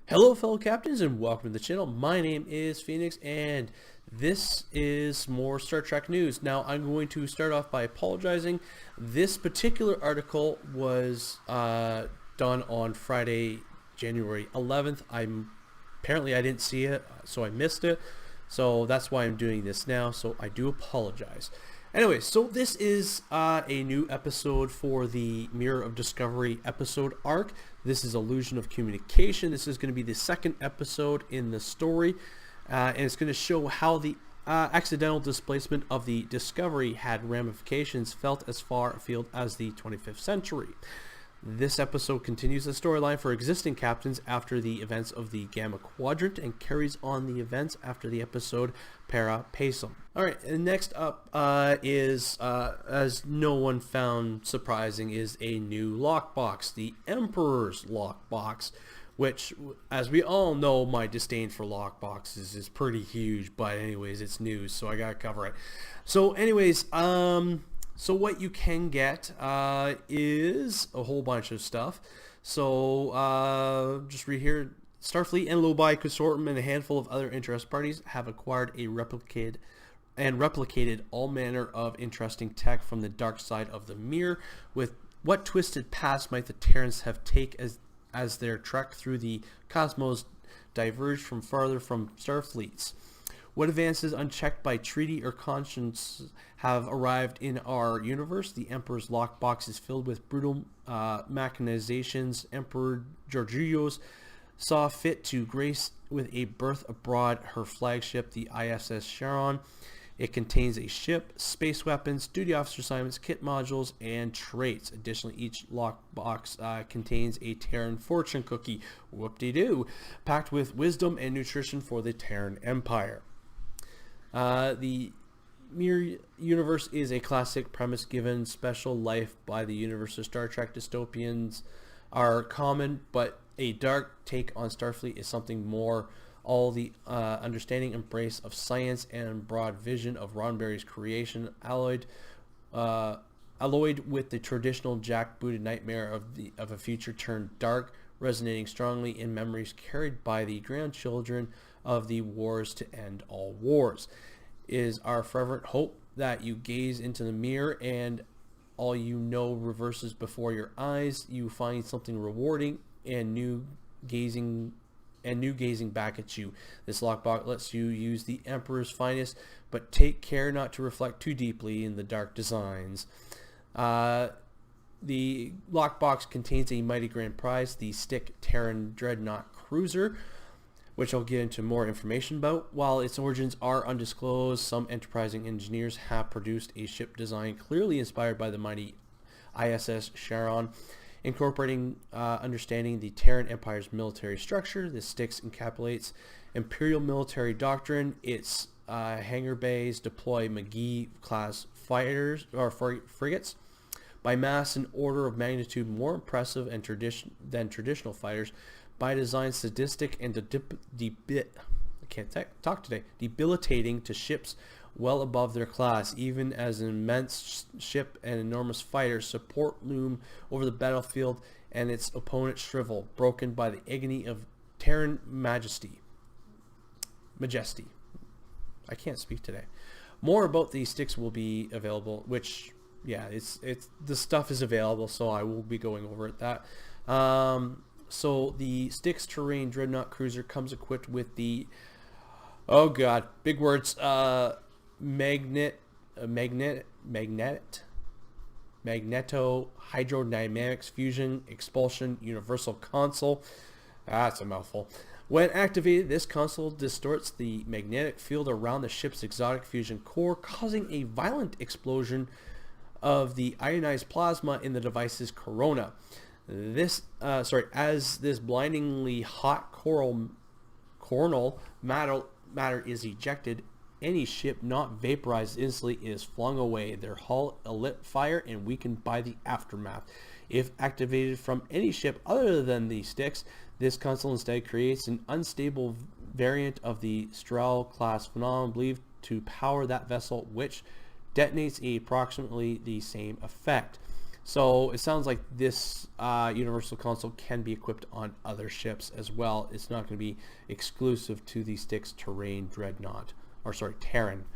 Hello fellow captains and welcome to the channel. My name is Phoenix and this is more Star Trek news. Now I'm going to start off by apologizing. This particular article was done on Friday, January 11th. Apparently I didn't see it, so I missed it. So that's why I'm doing this now, so I do apologize. Anyway, so this is a new episode for the Mirror of Discovery episode arc. This is Illusion of Communication. This is going to be the second episode in the story, and it's going to show how the accidental displacement of the Discovery had ramifications felt as far afield as the 25th century. This episode continues the storyline for existing captains after the events of the Gamma Quadrant and carries on the events after the episode Para Pacem. Alright, and next up is, as no one found surprising, is a new lockbox, the Emperor's Lockbox, which, as we all know, my disdain for lockboxes is pretty huge, but anyways, it's news, so I gotta cover it. So anyways, so what you can get is a whole bunch of stuff. So just read here. Starfleet and Lobi Consortium and a handful of other interested parties have acquired a replicated all manner of interesting tech from the dark side of the mirror. With what twisted past might the Terrans have taken as their trek through the cosmos diverged from farther from Starfleets? What advances unchecked by treaty or conscience have arrived in our universe? The Emperor's Lockbox is filled with brutal machinations. Emperor Georgios saw fit to grace with a berth aboard her flagship, the I.S.S. Charon. It contains a ship, space weapons, duty officer assignments, kit modules, and traits. Additionally, each lockbox contains a Terran fortune cookie, whoop-de-doo, packed with wisdom and nutrition for the Terran Empire. The Mirror universe is a classic premise given special life by the universe of Star Trek. Dystopians are common, but a dark take on Starfleet is something more. All the understanding embrace of science and broad vision of Roddenberry's creation alloyed with the traditional jackbooted nightmare of a future turned dark, resonating strongly in memories carried by the grandchildren of the wars to end all wars. It is our fervent hope that you gaze into the mirror and all you know reverses before your eyes. You find something rewarding and new gazing back at you. This lockbox lets you use the Emperor's finest, but take care not to reflect too deeply in the dark designs. The lockbox contains a mighty grand prize, the Styx Dreadnought Cruiser, which I'll get into more information about. While its origins are undisclosed, some enterprising engineers have produced a ship design clearly inspired by the mighty I.S.S. Charon, incorporating understanding the Terran Empire's military structure. The Styx encapsulates imperial military doctrine. Its hangar bays deploy Magee-class fighters or frigates, by mass and order of magnitude more impressive and than traditional fighters. By design, sadistic and debilitating to ships well above their class. Even as an immense ship and enormous fighter support loom over the battlefield and its opponent shrivel, broken by the agony of Terran majesty. I can't speak today. More about these sticks will be available, which, yeah, it's the stuff is available, so I will be going over it. So the Styx Terrain Dreadnought Cruiser comes equipped with the, oh god, big words, magneto hydrodynamics fusion expulsion universal console. That's a mouthful. When activated, this console distorts the magnetic field around the ship's exotic fusion core, causing a violent explosion of the ionized plasma in the device's corona. As this blindingly hot coronal matter is ejected, any ship not vaporized instantly is flung away, their hull lit fire and weakened by the aftermath. If activated from any ship other than the Styx, this console instead creates an unstable variant of the Strahl class phenomenon believed to power that vessel, which detonates approximately the same effect. So it sounds like this universal console can be equipped on other ships as well. It's not going to be exclusive to the Styx Terran Dreadnought, or sorry, Terran.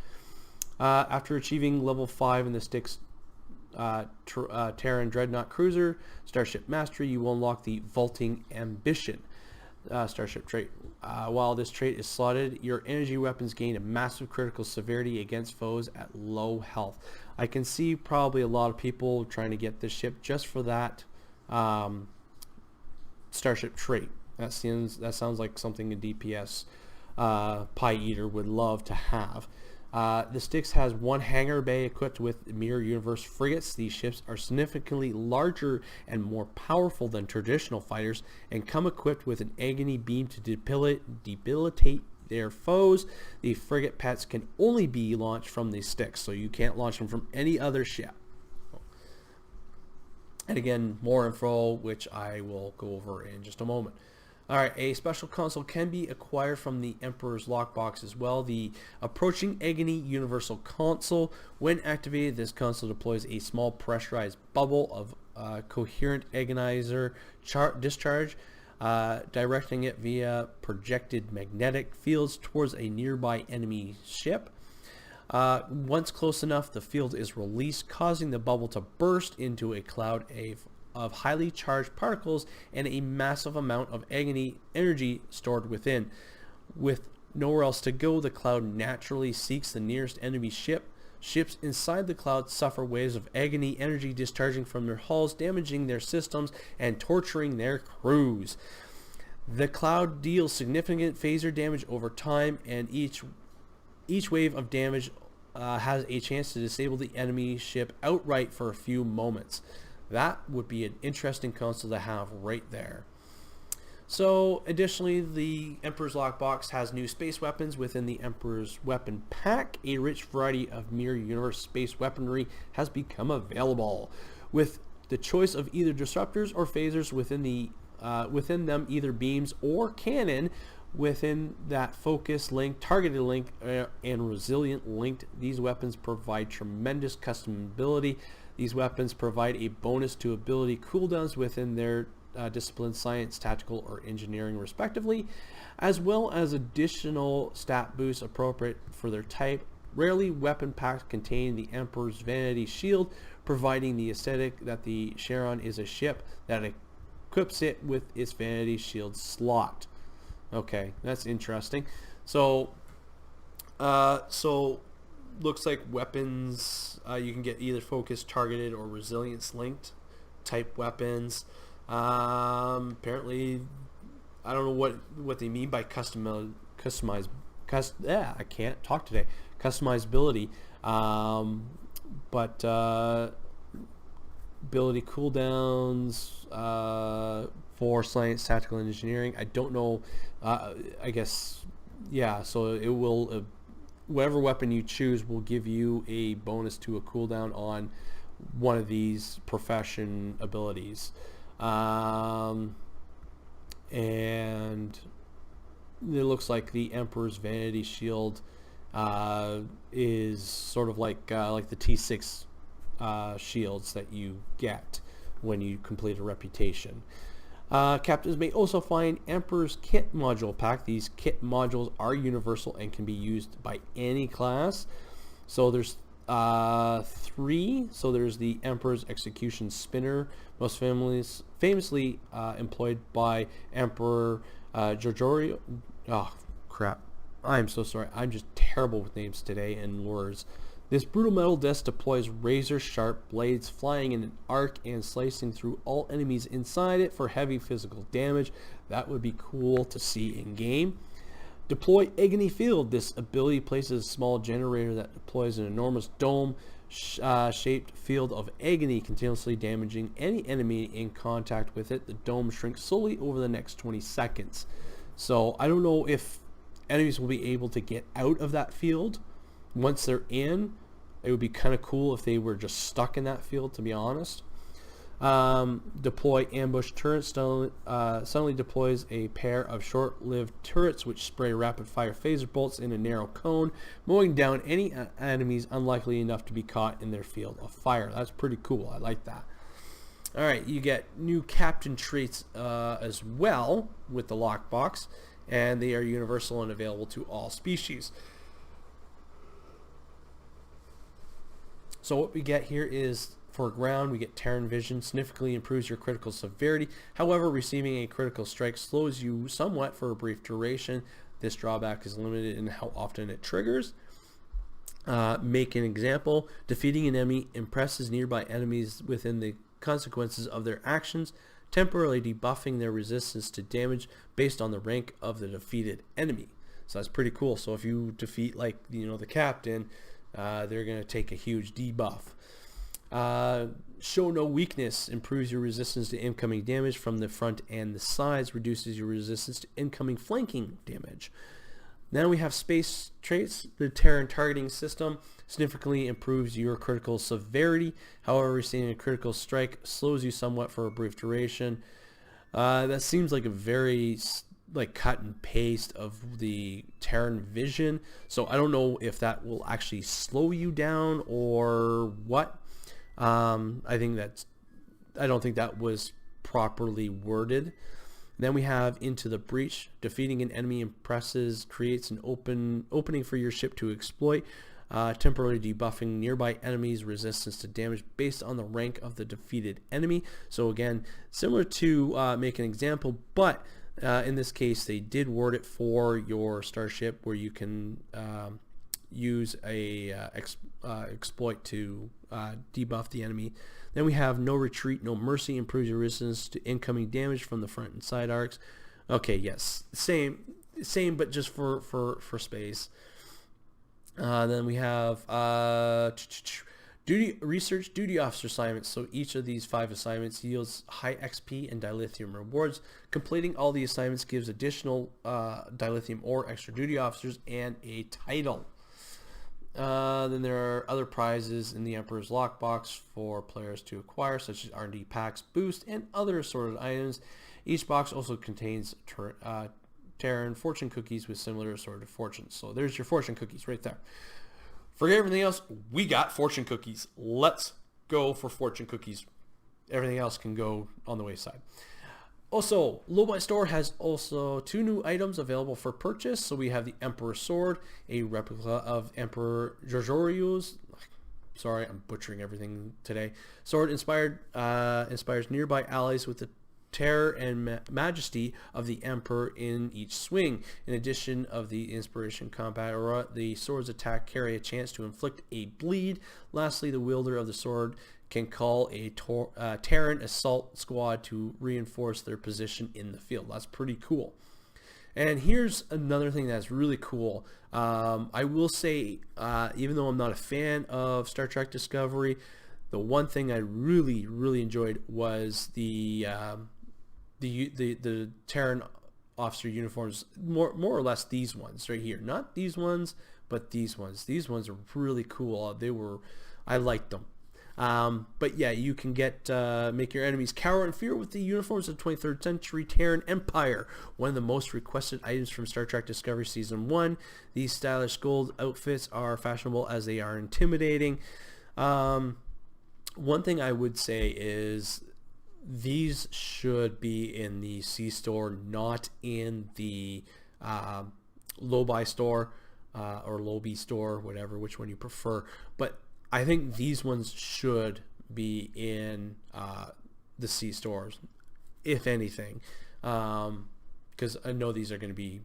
After achieving level 5 in the Styx Terran Dreadnought Cruiser Starship Mastery, you will unlock the Vaulting Ambition starship trait. While this trait is slotted, your energy weapons gain a massive critical severity against foes at low health. I can see probably a lot of people trying to get this ship just for that starship trait. That sounds like something a DPS pie eater would love to have. The Styx has one hangar bay equipped with Mirror Universe frigates. These ships are significantly larger and more powerful than traditional fighters and come equipped with an Agony beam to debilitate their foes. The frigate pets can only be launched from the Styx, so you can't launch them from any other ship. And again, more info, which I will go over in just a moment. Alright, a special console can be acquired from the Emperor's Lockbox as well. The Approaching Agony Universal Console. When activated, this console deploys a small pressurized bubble of coherent agonizer discharge, directing it via projected magnetic fields towards a nearby enemy ship. Once close enough, the field is released, causing the bubble to burst into a cloud of highly charged particles and a massive amount of agony energy stored within. With nowhere else to go, the cloud naturally seeks the nearest enemy ship. Ships inside the cloud suffer waves of agony energy discharging from their hulls, damaging their systems and torturing their crews. The cloud deals significant phaser damage over time, and each wave of damage has a chance to disable the enemy ship outright for a few moments. That would be an interesting console to have right there. So additionally, the Emperor's Lockbox has new space weapons within the Emperor's Weapon Pack. A rich variety of Mirror Universe space weaponry has become available, with the choice of either disruptors or phasers within them, either beams or cannon. Within that focus link, targeted link, and resilient linked, these weapons provide tremendous customability. These weapons provide a bonus to ability cooldowns within their discipline, science, tactical, or engineering respectively, as well as additional stat boosts appropriate for their type. Rarely, weapon packs contain the Emperor's Vanity shield, providing the aesthetic that the Charon is a ship that equips it with its Vanity shield slot. Okay, that's interesting. So looks like weapons, you can get either focused, targeted, or resilience linked type weapons. Apparently, I don't know what they mean by I can't talk today. Customizability, but ability cooldowns for science, tactical, and engineering. I don't know. I guess, yeah. So it will. Whatever weapon you choose will give you a bonus to a cooldown on one of these profession abilities. And it looks like the Emperor's Vanity Shield is sort of like the T6 shields that you get when you complete a reputation. Captains may also find Emperor's Kit Module Pack. These kit modules are universal and can be used by any class. So there's 3. So there's the Emperor's Execution Spinner, most famously employed by Emperor Giorgio. Oh, crap. I'm so sorry. I'm just terrible with names today and words. This brutal metal disc deploys razor-sharp blades flying in an arc and slicing through all enemies inside it for heavy physical damage. That would be cool to see in-game. Deploy Agony Field. This ability places a small generator that deploys an enormous dome-shaped field of agony, continuously damaging any enemy in contact with it. The dome shrinks slowly over the next 20 seconds. So I don't know if enemies will be able to get out of that field once they're in. It would be kind of cool if they were just stuck in that field, to be honest. Deploy Ambush Turrets. Suddenly deploys a pair of short-lived turrets which spray rapid-fire phaser bolts in a narrow cone, mowing down any enemies unlikely enough to be caught in their field of fire. That's pretty cool. I like that. All right, you get new captain traits as well with the lockbox, and they are universal and available to all species. So what we get here is, for ground, we get Terran Vision, significantly improves your critical severity. However, receiving a critical strike slows you somewhat for a brief duration. This drawback is limited in how often it triggers. Make an example. Defeating an enemy impresses nearby enemies within the consequences of their actions, temporarily debuffing their resistance to damage based on the rank of the defeated enemy. So that's pretty cool. So if you defeat, like, the captain, they're going to take a huge debuff. Show no weakness, improves your resistance to incoming damage from the front and the sides, reduces your resistance to incoming flanking damage. Then we have space traits. The Terran targeting system significantly improves your critical severity. However, receiving a critical strike slows you somewhat for a brief duration. That seems like a very cut and paste of the Terran Vision. So I don't know if that will actually slow you down or what. I don't think that was properly worded. Then we have Into the Breach. Defeating an enemy impresses creates an opening for your ship to exploit, temporarily debuffing nearby enemies' resistance to damage based on the rank of the defeated enemy. So again, similar to Make an Example, but in this case they did word it for your starship, where you can use a exploit to debuff the enemy. Then we have No Retreat, No Mercy, improves your resistance to incoming damage from the front and side arcs. Okay, yes, same, but just for space. Then we have research duty officer assignments. So each of these 5 assignments yields high XP and dilithium rewards. Completing all the assignments gives additional dilithium or extra duty officers and a title. Then there are other prizes in the Emperor's Lockbox for players to acquire, such as R&D packs, boost, and other assorted items. Each box also contains Terran fortune cookies with similar assorted fortunes. So there's your fortune cookies right there. Forget everything else. We got fortune cookies. Let's go for fortune cookies. Everything else can go on the wayside. Also, Low-Buy Store has also 2 new items available for purchase. So we have the Emperor Sword, a replica of Emperor Georgiou's. Sorry, I'm butchering everything today. Sword inspires nearby allies with the terror and majesty of the Emperor in each swing. In addition of the inspiration combat aura, the sword's attack carry a chance to inflict a bleed. Lastly, the wielder of the sword can call a Terran assault squad to reinforce their position in the field. That's pretty cool. And here's another thing that's really cool. I will say, even though I'm not a fan of Star Trek Discovery, the one thing I really enjoyed was the Terran officer uniforms, more or less these ones right here. Not these ones, but these ones. These ones are really cool. I liked them. But yeah, you can make your enemies cower in fear with the uniforms of the 23rd century Terran Empire, one of the most requested items from Star Trek Discovery Season 1. These stylish gold outfits are fashionable as they are intimidating. One thing I would say is these should be in the C store, not in the Low-Buy store or Low-B store, which one you prefer. But I think these ones should be in the C stores, if anything, because I know these are going to be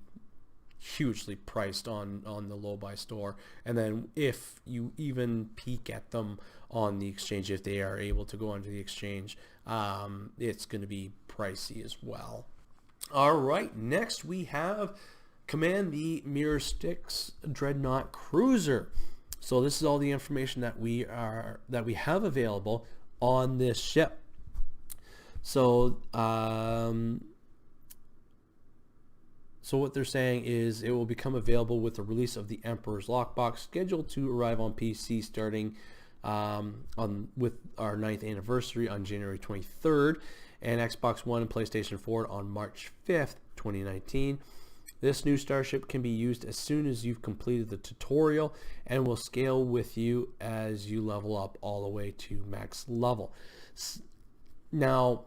hugely priced on the Low-Buy store. And then if you even peek at them on the exchange, if they are able to go onto the exchange, it's going to be pricey as well. All right, next we have Command the Mirror Styx Dreadnought Cruiser. So this is all the information that we have available on this ship. So what they're saying is it will become available with the release of the Emperor's Lockbox, scheduled to arrive on PC starting with our 9th anniversary on January 23rd, and Xbox One and PlayStation 4 on March 5th, 2019. This new starship can be used as soon as you've completed the tutorial and will scale with you as you level up all the way to max level. Now,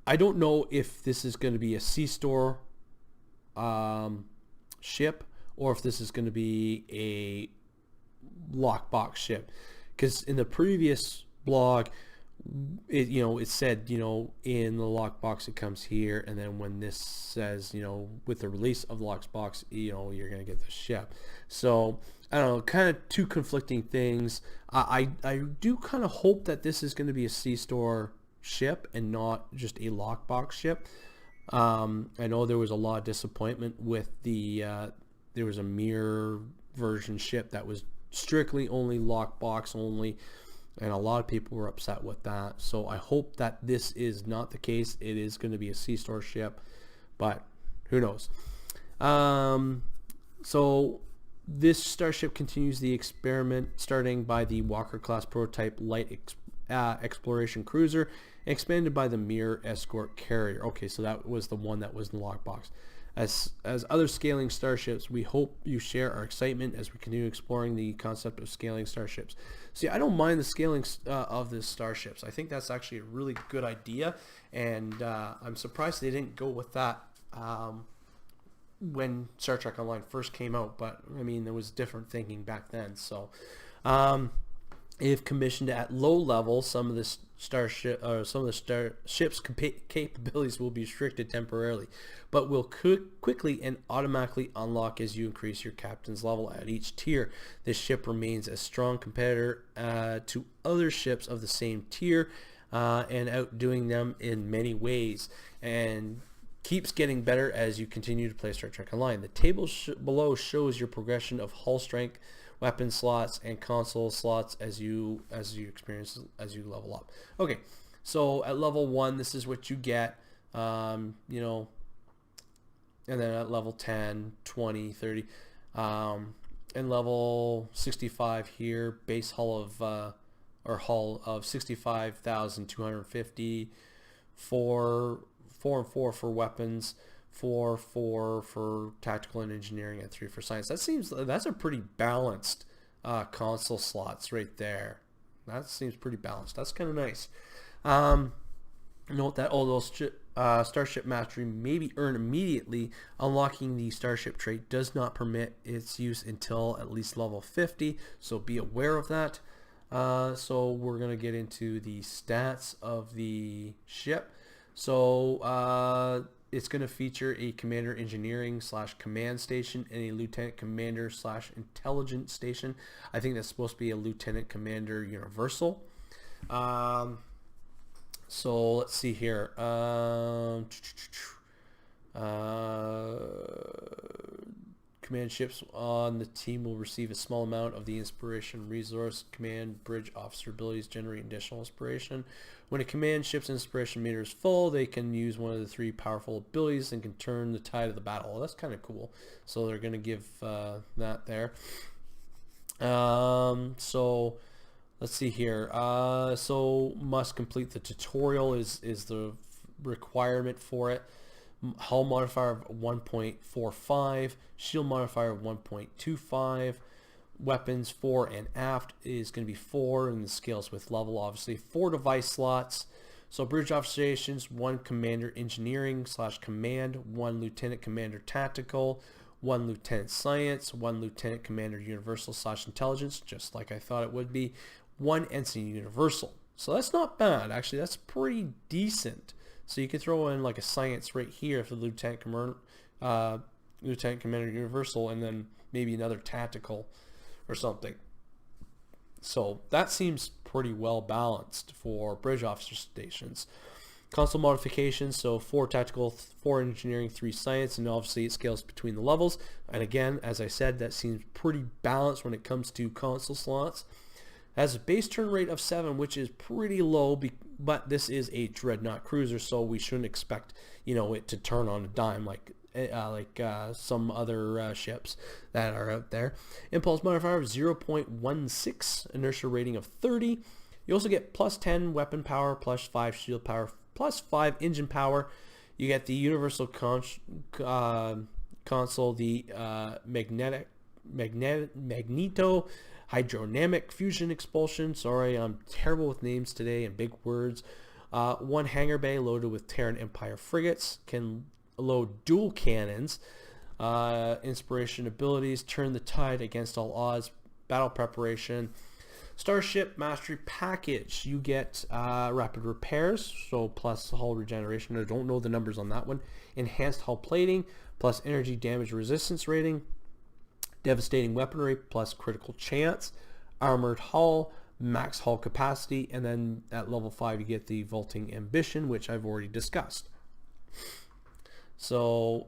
I don't know if this is going to be a C-store ship or if this is going to be a lockbox ship, because in the previous blog it said in the lockbox it comes here, and then when this says with the release of the lockbox you're going to get the ship. So I don't know, kind of two conflicting things. I do kind of hope that this is going to be a C-store ship and not just a lockbox ship. I know there was a lot of disappointment with there was a mirror version ship that was strictly only lockbox only, and a lot of people were upset with that. So I hope that this is not the case. It is going to be a C-store ship, but who knows. So this starship continues the experiment, starting by the Walker-class prototype light exploration cruiser, expanded by the Mirror escort carrier. Okay, so that was the one that was in the lockbox. As other scaling starships, we hope you share our excitement as we continue exploring the concept of scaling starships. See, I don't mind the scaling of the starships. I think that's actually a really good idea, and I'm surprised they didn't go with that when Star Trek Online first came out. But I mean, there was different thinking back then. So, if commissioned at low level, some of the starship's capabilities will be restricted temporarily, but will quickly and automatically unlock as you increase your captain's level at each tier. This ship remains a strong competitor to other ships of the same tier, and outdoing them in many ways, and keeps getting better as you continue to play Star Trek Online. The table below shows your progression of hull strength, weapon slots, and console slots as you level up. Okay, so at level 1, this is what you get, and then at level 10, 20, 30, and level 65 here, base hull of 65,250, 4 and 4 for weapons, 4 for tactical and engineering, and 3 for science. That's a pretty balanced console slots right there. That seems pretty balanced. That's kind of nice. Note that although Starship Mastery may be earned immediately, unlocking the Starship trait does not permit its use until at least level 50, so be aware of that. So we're going to get into the stats of the ship. So it's going to feature a Commander Engineering / Command Station and a Lieutenant Commander / Intelligence Station. I think that's supposed to be a Lieutenant Commander Universal. So let's see here. Command ships on the team will receive a small amount of the inspiration resource. Command bridge officer abilities generate additional inspiration. When a command ship's inspiration meter is full, they can use one of the 3 powerful abilities and can turn the tide of the battle. Well, that's kind of cool. So they're going to give that there. So let's see here. So must complete the tutorial is the requirement for it. Hull modifier of 1.45, shield modifier of 1.25, weapons fore and aft is going to be 4, and the scales with level obviously. 4 device slots. So bridge officer stations, 1 Commander Engineering / Command, 1 Lieutenant Commander Tactical, 1 Lieutenant Science, 1 Lieutenant Commander Universal / Intelligence, just like I thought it would be, 1 Ensign Universal. So that's not bad, actually. That's pretty decent. So you can throw in like a science right here for the Lieutenant Commander Universal, and then maybe another tactical or something. So that seems pretty well balanced for bridge officer stations. Console modifications, so 4 tactical, 4 engineering, 3 science, and obviously it scales between the levels. And again, as I said, that seems pretty balanced when it comes to console slots. Has a base turn rate of 7, which is pretty low, but this is a Dreadnought Cruiser, so we shouldn't expect it to turn on a dime like some other ships that are out there. Impulse modifier of 0.16, inertia rating of 30. You also get plus 10 weapon power, plus 5 shield power, plus 5 engine power. You get the universal console, the magneto hydrodynamic fusion expulsion. Sorry, I'm terrible with names today and big words. One hangar bay loaded with Terran Empire frigates, can load dual cannons. Inspiration abilities, turn the tide against all odds, battle preparation. Starship mastery package, you get rapid repairs, so plus hull regeneration. I don't know the numbers on that one. Enhanced hull plating, plus energy damage resistance rating. Devastating weaponry, plus critical chance. Armored hull, max hull capacity, and then at level 5 you get the vaulting ambition, which I've already discussed. So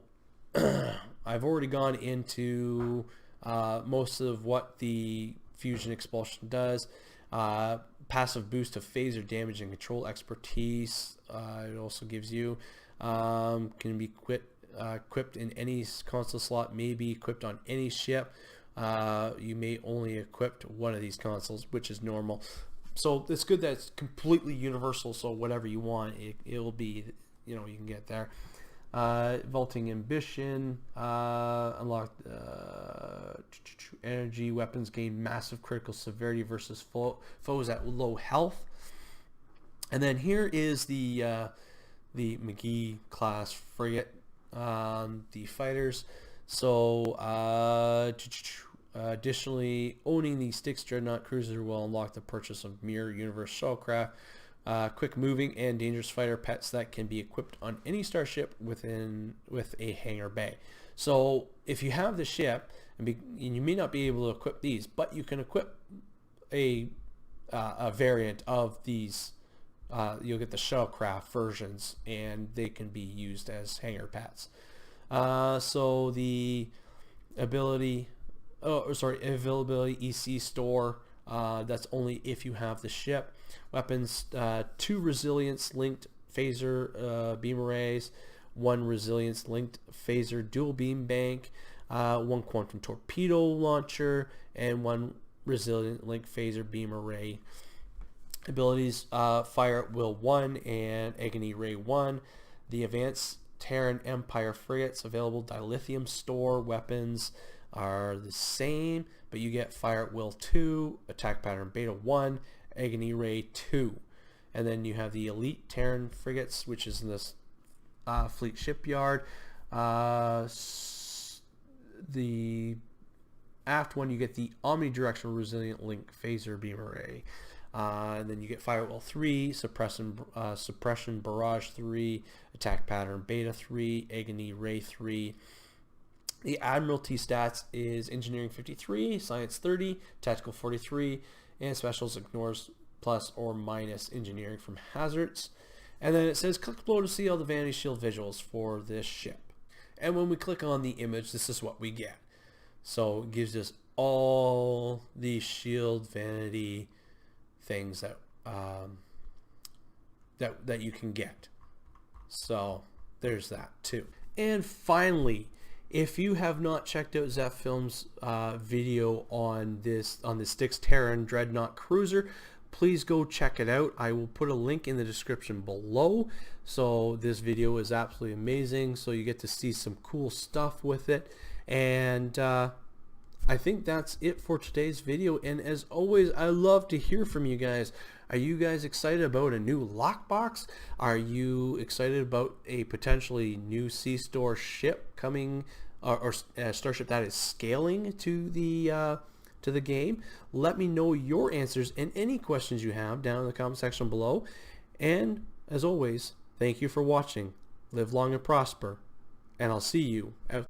I've already gone into most of what the fusion expulsion does. Passive boost of phaser damage and control expertise. It also gives you can be equipped in any console slot, may be equipped on any ship. You may only equip one of these consoles, which is normal. So it's good that it's completely universal, so whatever you want, it will be, you know, you can get there. Vaulting ambition, unlocked energy weapons gain massive critical severity versus foes at low health. And then here is the Magee-class frigate, the fighters. So additionally, owning the Styx Dreadnought Cruiser will unlock the purchase of Mirror Universe shuttlecraft. Quick moving and dangerous fighter pets that can be equipped on any starship with a hangar bay. So if you have the ship, and you may not be able to equip these, but you can equip a variant of these. You'll get the shuttlecraft versions, and they can be used as hangar pets. So the availability EC store. That's only if you have the ship. Weapons, 2 resilience linked phaser beam arrays, 1 resilience linked phaser dual beam bank, 1 quantum torpedo launcher, and 1 resilient linked phaser beam array. Abilities, Fire at Will 1 and Agony Ray 1. The advanced Terran Empire frigates available dilithium store weapons are the same, but you get Fire at Will 2, Attack Pattern Beta 1, Agony Ray 2. And then you have the Elite Terran frigates, which is in this fleet shipyard. The aft one, you get the Omnidirectional Resilient Link Phaser Beam Array. And then you get Fire at Will 3, Suppression Barrage 3, Attack Pattern Beta 3, Agony Ray 3. The Admiralty stats is Engineering 53, Science 30, Tactical 43, and Specials ignores plus or minus engineering from hazards. And then it says click below to see all the Vanity shield visuals for this ship. And when we click on the image, this is what we get. So it gives us all the shield Vanity things that that you can get. So there's that too. And finally, if you have not checked out Zeph Films' video on the Styx Terran Dreadnought Cruiser, please go check it out. I will put a link in the description below. So this video is absolutely amazing. So you get to see some cool stuff with it. And I think that's it for today's video. And as always, I love to hear from you guys. Are you guys excited about a new Lockbox? Are you excited about a potentially new C-Store ship coming, or a starship that is scaling to the game? Let me know your answers and any questions you have down in the comment section below. And as always, thank you for watching. Live long and prosper, and I'll see you out